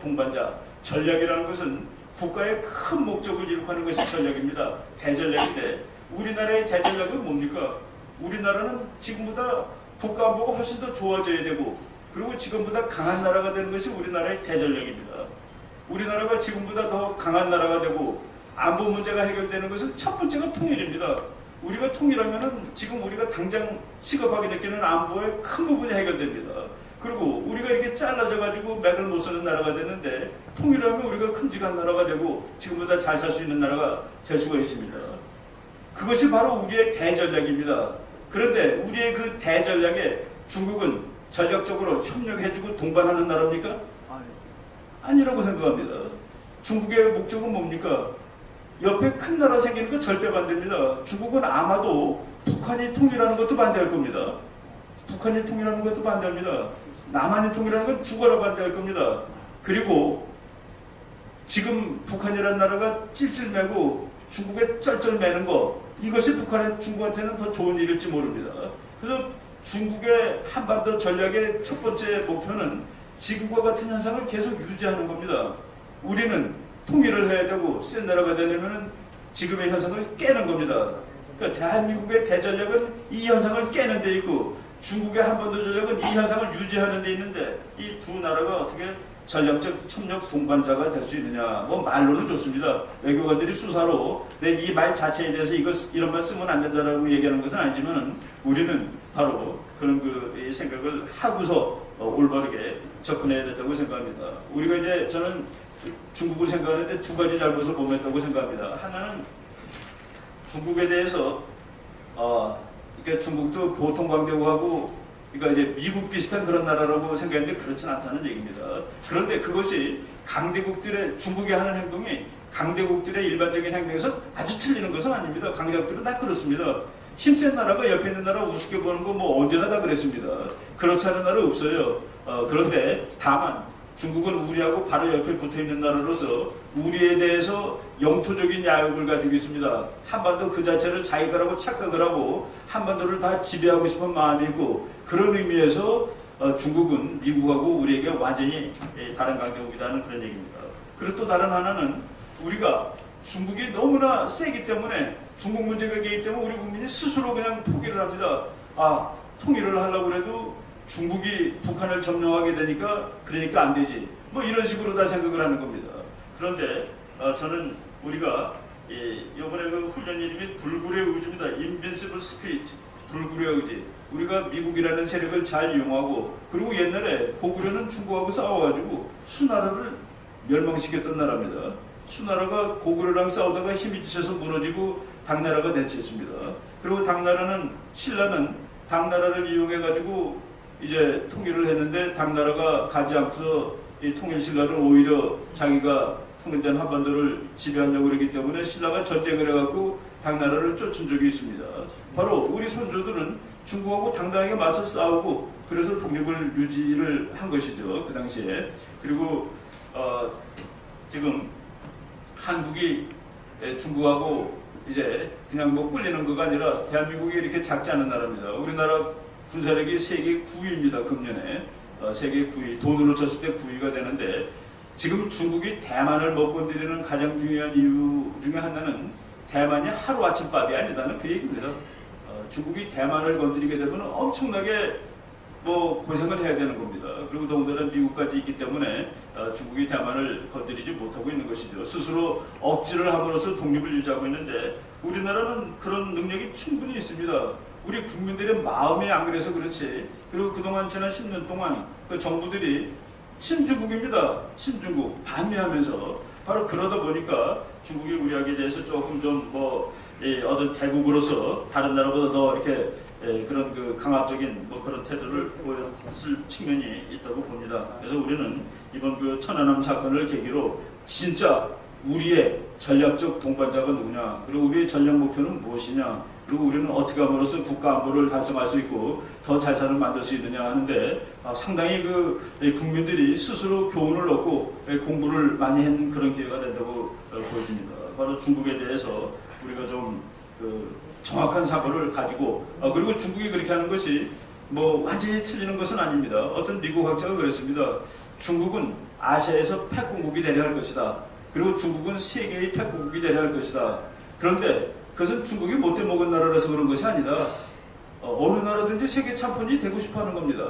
동반자. 전략이라는 것은 국가의 큰 목적을 이룩하는 것이 전략입니다. 대전략인데 우리나라의 대전략은 뭡니까? 우리나라는 지금보다 국가 안보가 훨씬 더 좋아져야 되고 그리고 지금보다 강한 나라가 되는 것이 우리나라의 대전략입니다. 우리나라가 지금보다 더 강한 나라가 되고 안보 문제가 해결되는 것은 첫 번째가 통일입니다. 우리가 통일하면은 지금 우리가 당장 시급하게 느끼는 안보의 큰 부분이 해결됩니다. 그리고 우리가 이렇게 잘라져가지고 맥을 못 쓰는 나라가 됐는데 통일하면 우리가 큼직한 나라가 되고 지금보다 잘 살 수 있는 나라가 될 수가 있습니다. 그것이 바로 우리의 대전략입니다. 그런데 우리의 그 대전략에 중국은 전략적으로 협력해주고 동반하는 나라입니까? 아니라고 생각합니다. 중국의 목적은 뭡니까? 옆에 큰 나라 생기는 거 절대 반대입니다. 중국은 아마도 북한이 통일하는 것도 반대할 겁니다. 북한이 통일하는 것도 반대합니다. 남한이 통일하는 건 죽어라 반대할 겁니다. 그리고 지금 북한이라는 나라가 찔찔매고 중국에 쩔쩔매는 거 이것이 북한의 중국한테는 더 좋은 일일지 모릅니다. 그래서 중국의 한반도 전략의 첫 번째 목표는 지금과 같은 현상을 계속 유지하는 겁니다. 우리는 통일을 해야 되고 센 나라가 되려면 지금의 현상을 깨는 겁니다. 그러니까 대한민국의 대전략은 이 현상을 깨는 데 있고 중국의 한반도 전략은 이 현상을 유지하는 데 있는데 이 두 나라가 어떻게 전략적 협력 동반자가 될 수 있느냐. 뭐 말로는 좋습니다. 외교관들이 수사로 이 말 자체에 대해서 이런 말 쓰면 안 된다라고 얘기하는 것은 아니지만 우리는 바로 그런 그 생각을 하고서 올바르게 접근해야 된다고 생각합니다. 우리가 이제 저는 중국을 생각하는데 두 가지 잘못을 범했다고 생각합니다. 하나는 중국에 대해서 그러니까 중국도 보통 강대국하고 그러니까 이제 미국 비슷한 그런 나라라고 생각했는데 그렇진 않다는 얘기입니다. 그런데 그것이 강대국들의 중국이 하는 행동이 강대국들의 일반적인 행동에서 아주 틀리는 것은 아닙니다. 강대국들은 다 그렇습니다. 힘센 나라가 옆에 있는 나라 우습게 보는 거 뭐 언제나 다 그랬습니다. 그렇지 않은 나라 없어요. 그런데 다만 중국은 우리하고 바로 옆에 붙어있는 나라로서 우리에 대해서 영토적인 야욕을 가지고 있습니다. 한반도 그 자체를 자기 거라고 착각을 하고 한반도를 다 지배하고 싶은 마음이 있고 그런 의미에서 중국은 미국하고 우리에게 완전히 다른 강대국이라는 그런 얘기입니다. 그리고 또 다른 하나는 우리가 중국이 너무나 세기 때문에 중국 문제가 있기 때문에 우리 국민이 스스로 그냥 포기를 합니다. 통일을 하려고 해도 중국이 북한을 점령하게 되니까 그러니까 안 되지. 뭐 이런 식으로 다 생각을 하는 겁니다. 그런데 저는 우리가 이번에 그 훈련 이름이 불굴의 의지입니다. Invincible Spirit. 불굴의 의지. 우리가 미국이라는 세력을 잘 이용하고 그리고 옛날에 고구려는 중국하고 싸워가지고 수나라를 멸망시켰던 나라입니다. 수나라가 고구려랑 싸우다가 힘이 지쳐서 무너지고 당나라가 대체했습니다. 그리고 신라는 당나라를 이용해가지고 이제 통일을 했는데 당나라가 가지 않고서 이 통일신라를 오히려 자기가 통일된 한반도를 지배하려고 그러기 때문에 신라가 전쟁을 해갖고 당나라를 쫓은 적이 있습니다. 바로 우리 선조들은 중국하고 당당하게 맞서 싸우고 그래서 독립을 유지를 한 것이죠. 그 당시에. 그리고 지금 한국이 중국하고 이제 그냥 뭐 꿀리는 거가 아니라 대한민국이 이렇게 작지 않은 나라입니다. 우리나라 군사력이 세계 9위입니다. 금년에. 세계 9위. 돈으로 쳤을 때 9위가 되는데 지금 중국이 대만을 못 건드리는 가장 중요한 이유 중에 하나는 대만이 하루아침밥이 아니다는 그 얘기입니다. 중국이 대만을 건드리게 되면 엄청나게 뭐 고생을 해야 되는 겁니다. 그리고 더군다나 미국까지 있기 때문에 중국이 대만을 건드리지 못하고 있는 것이죠. 스스로 억지를 함으로써 독립을 유지하고 있는데 우리나라는 그런 능력이 충분히 있습니다. 우리 국민들의 마음이 안 그래서 그렇지. 그리고 그동안 지난 10년 동안 그 정부들이 친중국입니다. 친중국 반미하면서 바로 그러다 보니까 중국이 우리에게 대해서 조금 좀 어떤 대국으로서 다른 나라보다 더 이렇게 그런 그 강압적인 그런 태도를 보였을 측면이 있다고 봅니다. 그래서 우리는 이번 그 천안함 사건을 계기로 진짜 우리의 전략적 동반자가 누구냐, 그리고 우리의 전략 목표는 무엇이냐, 그리고 우리는 어떻게 함으로써 국가 안보를 달성할 수 있고 더 잘 사는 만들 수 있느냐 하는데 상당히 그 국민들이 스스로 교훈을 얻고 공부를 많이 한 그런 기회가 된다고 보여집니다. 바로 중국에 대해서 우리가 좀 정확한 사고를 가지고 그리고 중국이 그렇게 하는 것이 뭐 완전히 틀리는 것은 아닙니다. 어떤 미국 학자가 그랬습니다. 중국은 아시아에서 패권국이 되려 할 것이다. 그리고 중국은 세계의 패권국이 되려 할 것이다. 그런데 그것은 중국이 못돼 먹은 나라라서 그런 것이 아니다. 어느 나라든지 세계 참편이 되고 싶어 하는 겁니다.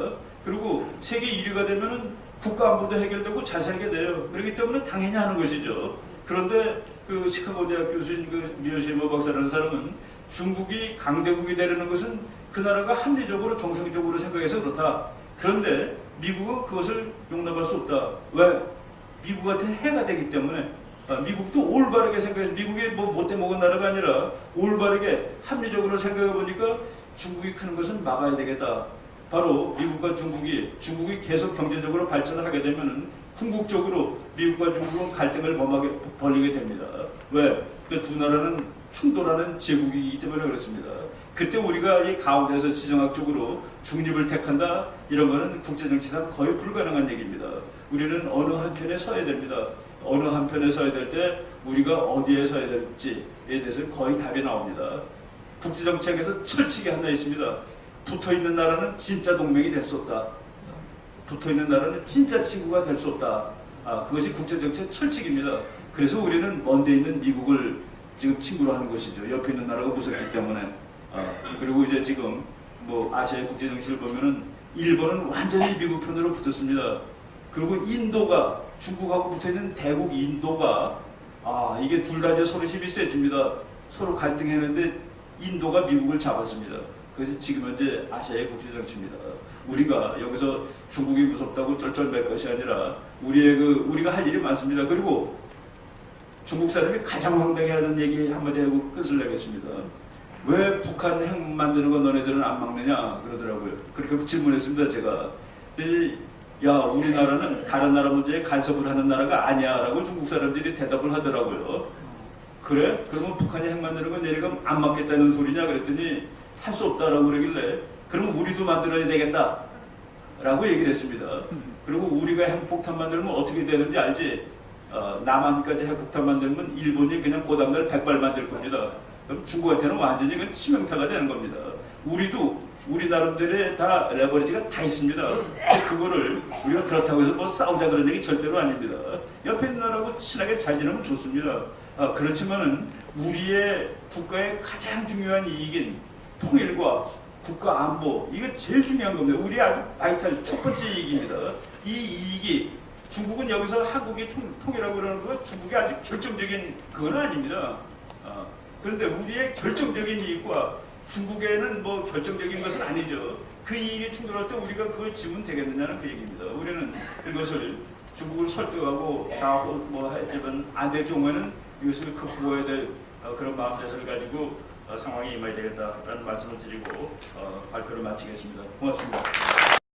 그리고 세계 1위가 되면은 국가 안보도 해결되고 잘 살게 돼요. 그렇기 때문에 당연히 하는 것이죠. 그런데 그 시카고 대학 교수인 그 미요시마 박사라는 사람은 중국이 강대국이 되려는 것은 그 나라가 합리적으로 정상적으로 생각해서 그렇다. 그런데 미국은 그것을 용납할 수 없다. 왜? 미국한테 해가 되기 때문에. 미국도 올바르게 생각해서, 미국이 뭐 못돼 먹은 나라가 아니라 올바르게 합리적으로 생각해 보니까 중국이 크는 것은 막아야 되겠다. 바로 미국과 중국이 계속 경제적으로 발전을 하게 되면은 궁극적으로 미국과 중국은 갈등을 벌리게 됩니다. 왜? 그 두 나라는 충돌하는 제국이기 때문에 그렇습니다. 그때 우리가 이 가운데서 지정학적으로 중립을 택한다, 이런 거는 국제정치상 거의 불가능한 얘기입니다. 우리는 어느 한편에 서야 됩니다. 어느 한편에 서야 될 때 우리가 어디에 서야 될지에 대해서 거의 답이 나옵니다. 국제정책에서 철칙이 하나 있습니다. 붙어있는 나라는 진짜 동맹이 될 수 없다. 붙어있는 나라는 진짜 친구가 될 수 없다. 그것이 국제정책 철칙입니다. 그래서 우리는 먼데 있는 미국을 지금 친구로 하는 것이죠. 옆에 있는 나라가 무섭기 때문에. 그리고 이제 지금 뭐 아시아의 국제정치를 보면은 일본은 완전히 미국 편으로 붙었습니다. 그리고 인도가 중국하고 붙어있는 대국 인도가 이게 둘 다 이제 서로 힘이 세집니다. 서로 갈등했는데 인도가 미국을 잡았습니다. 그것이 지금 현재 아시아의 국제정치입니다. 우리가 여기서 중국이 무섭다고 쩔쩔맬 것이 아니라 우리가 할 일이 많습니다. 그리고 중국 사람이 가장 황당해하는 얘기 한마디 하고 끝을 내겠습니다. 왜 북한 핵 만드는 거 너네들은 안 막느냐 그러더라고요. 그렇게 질문했습니다. 제가. 야, 우리나라는 다른 나라 문제에 간섭을 하는 나라가 아니야 라고 중국 사람들이 대답을 하더라고요. 그래? 그러면 북한이 핵 만드는 건 얘네가 안 막겠다는 소리냐 그랬더니 할 수 없다라고 그러길래 그러면 우리도 만들어야 되겠다 라고 얘기를 했습니다. 그리고 우리가 핵폭탄 만들면 어떻게 되는지 알지? 남한까지 핵폭탄 만들면 일본이 그냥 고단가를 100발 만들 겁니다. 그럼 중국한테는 완전히 그 치명타가 되는 겁니다. 우리 나름대로의 다 레버리지가 다 있습니다. 그거를 우리가 그렇다고 해서 뭐 싸우자 그런 얘기 절대로 아닙니다. 옆에 있는 나라하고 친하게 잘 지내면 좋습니다. 그렇지만은 우리의 국가의 가장 중요한 이익인 통일과 국가 안보, 이거 제일 중요한 겁니다. 우리의 아주 바이탈 첫 번째 이익입니다. 이 이익이 중국은 여기서 한국이 통일하고 그러는 거 중국이 아주 결정적인 그건 아닙니다. 그런데 우리의 결정적인 이익과 중국에는 뭐 결정적인 것은 아니죠. 그 이익이 충돌할 때 우리가 그걸 지면 되겠느냐는 그 얘기입니다. 우리는 이것을 중국을 설득하고 다 뭐 하지만 안 될 경우에는 이것을 극복해야 될 그런 마음자세를 가지고 상황이 임해야 되겠다라는 말씀을 드리고 발표를 마치겠습니다. 고맙습니다.